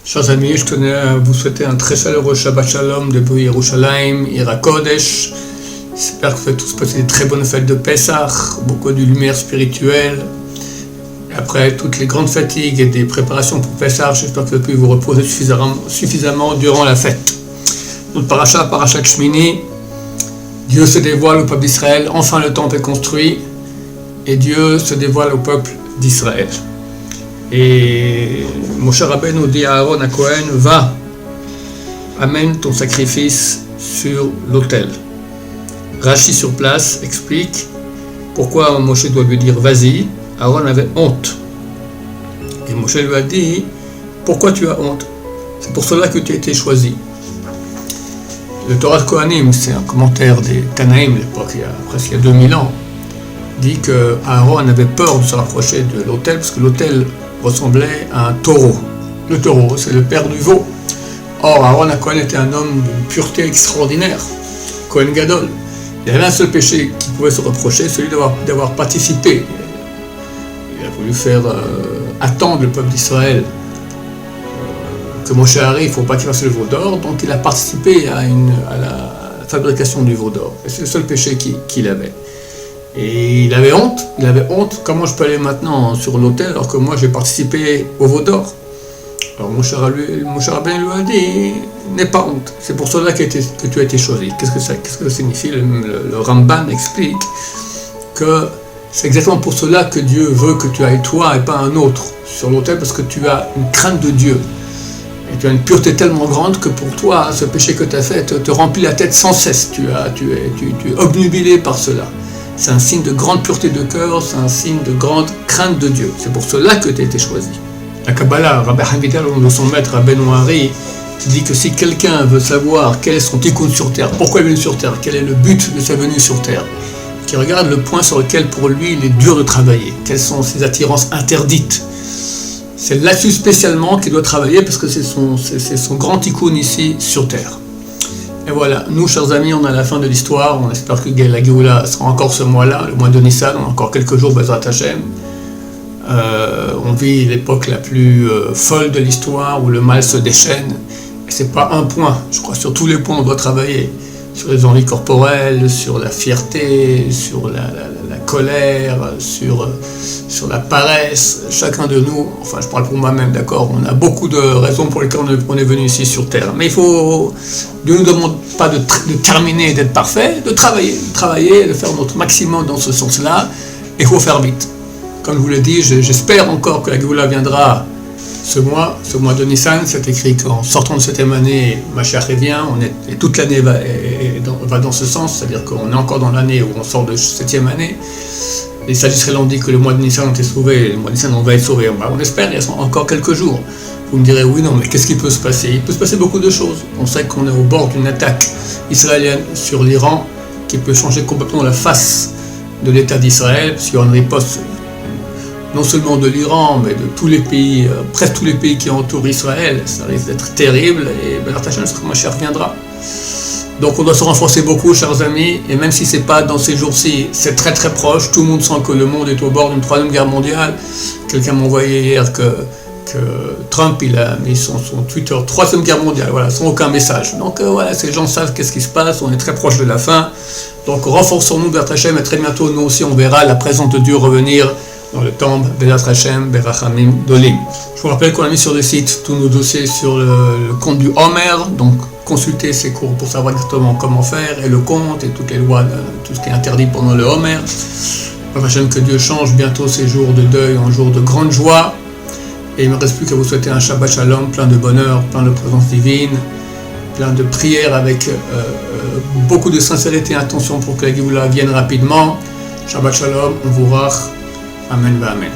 Chers amis, je tenais à vous souhaiter un très chaleureux Shabbat Shalom depuis Yerushalayim, Ira Kodesh. J'espère que vous avez tous passé des très bonnes fêtes de Pessah, beaucoup de lumière spirituelle. Et après toutes les grandes fatigues et des préparations pour Pessah, j'espère que vous avez pu vous reposer suffisamment durant la fête. Notre parashat Shmini, Dieu se dévoile au peuple d'Israël, enfin le temple est construit, et Dieu se dévoile au peuple d'Israël. Et Moshe Rabbeinu dit à Aaron, à Cohen, va, amène ton sacrifice sur l'autel. Rashi sur place explique pourquoi Moshe doit lui dire vas-y. Aaron avait honte. Et Moshe lui a dit, pourquoi tu as honte? C'est pour cela que tu as été choisi. Le Torah de Kohanim, c'est un commentaire des Tanaïm, l'époque, il y a 2000 ans, dit que Aaron avait peur de se rapprocher de l'autel parce que l'autel ressemblait à un taureau. Le taureau, c'est le père du veau. Or, Aaron Cohen était un homme d'une pureté extraordinaire, Cohen Gadol. Il y avait un seul péché qui pouvait se reprocher, celui d'avoir participé. Il a voulu faire attendre le peuple d'Israël que Moshe arrive, il ne faut pas qu'il fasse le veau d'or, donc il a participé à la fabrication du veau d'or. Et c'est le seul péché qu'il avait. Et il avait honte, comment je peux aller maintenant sur l'autel alors que moi j'ai participé au veau d'or? Alors Moshe Rabbeinu lui a dit, n'aie pas honte, c'est pour cela que tu as été choisi. Qu'est-ce que ça signifie? Le Ramban explique que c'est exactement pour cela que Dieu veut que tu ailles toi et pas un autre sur l'autel, parce que tu as une crainte de Dieu. Et tu as une pureté tellement grande que pour toi, ce péché que tu as fait te remplit la tête sans cesse. Tu es obnubilé par cela. C'est un signe de grande pureté de cœur, c'est un signe de grande crainte de Dieu. C'est pour cela que tu as été choisi. La Kabbalah, Rabbi Havital, de son maître Rabbeinu Hari, dit que si quelqu'un veut savoir quel est son tikkun sur terre, pourquoi il est venu sur terre, quel est le but de sa venue sur terre, qu'il regarde le point sur lequel pour lui il est dur de travailler, quelles sont ses attirances interdites. C'est là-dessus spécialement qu'il doit travailler parce que c'est son grand tikkun ici sur terre. Et voilà, nous chers amis, on est à la fin de l'histoire, on espère que la Géoula sera encore ce mois-là, le mois de Nissan, on a encore quelques jours, Bezrat Hashem. On vit l'époque la plus folle de l'histoire où le mal se déchaîne, et c'est pas un point, je crois sur tous les points on doit travailler, sur les envies corporelles, sur la fierté, sur la colère, sur la paresse. Chacun de nous, enfin je parle pour moi-même, d'accord, on a beaucoup de raisons pour lesquelles on est venu ici sur terre, mais Dieu ne nous demande pas de terminer et d'être parfait, de travailler, de faire notre maximum dans ce sens-là, et il faut faire vite. Comme je vous l'ai dit, j'espère encore que la Géoula viendra ce mois de Nissan. C'est écrit qu'en sortant de 7e année, Mashiach revient, et toute l'année va dans ce sens, c'est-à-dire qu'on est encore dans l'année où on sort de 7e année. Les sages israéliens ont dit que le mois de Nissan ont été sauvés, le mois de Nissan on va être sauvé. On espère, il y a encore quelques jours. Vous me direz, oui, non, mais qu'est-ce qui peut se passer? Il peut se passer beaucoup de choses. On sait qu'on est au bord d'une attaque israélienne sur l'Iran qui peut changer complètement la face de l'État d'Israël, parce qu'il y aura une riposte non seulement de l'Iran, mais de tous les pays, presque tous les pays qui entourent Israël. Ça risque d'être terrible, et Bezrat Hashem, Mashiach viendra. Donc on doit se renforcer beaucoup, chers amis, et même si c'est pas dans ces jours-ci, c'est très très proche, tout le monde sent que le monde est au bord d'une 3e guerre mondiale. Quelqu'un m'a envoyé hier que Trump, il a mis son Twitter 3e guerre mondiale, voilà, sans aucun message. Donc voilà, ces gens savent qu'est-ce qui se passe, on est très proche de la fin. Donc renforçons-nous, Bezrat Hashem, et très bientôt, nous aussi, on verra la présence de Dieu revenir dans le temple, Bezrat Hashem, Berachamim, Dolim. Je vous rappelle qu'on a mis sur le site tous nos dossiers sur le compte du Homer, donc consultez ces cours pour savoir exactement comment faire, et le compte, et toutes les lois, tout ce qui est interdit pendant le Homer. Bezrat Hashem, que Dieu change bientôt ces jours de deuil en jours de grande joie, et il ne me reste plus qu'à vous souhaiter un Shabbat Shalom, plein de bonheur, plein de présence divine, plein de prières avec beaucoup de sincérité et attention pour que la Géoula vienne rapidement. Shabbat Shalom, on vous rach. Amen, amen.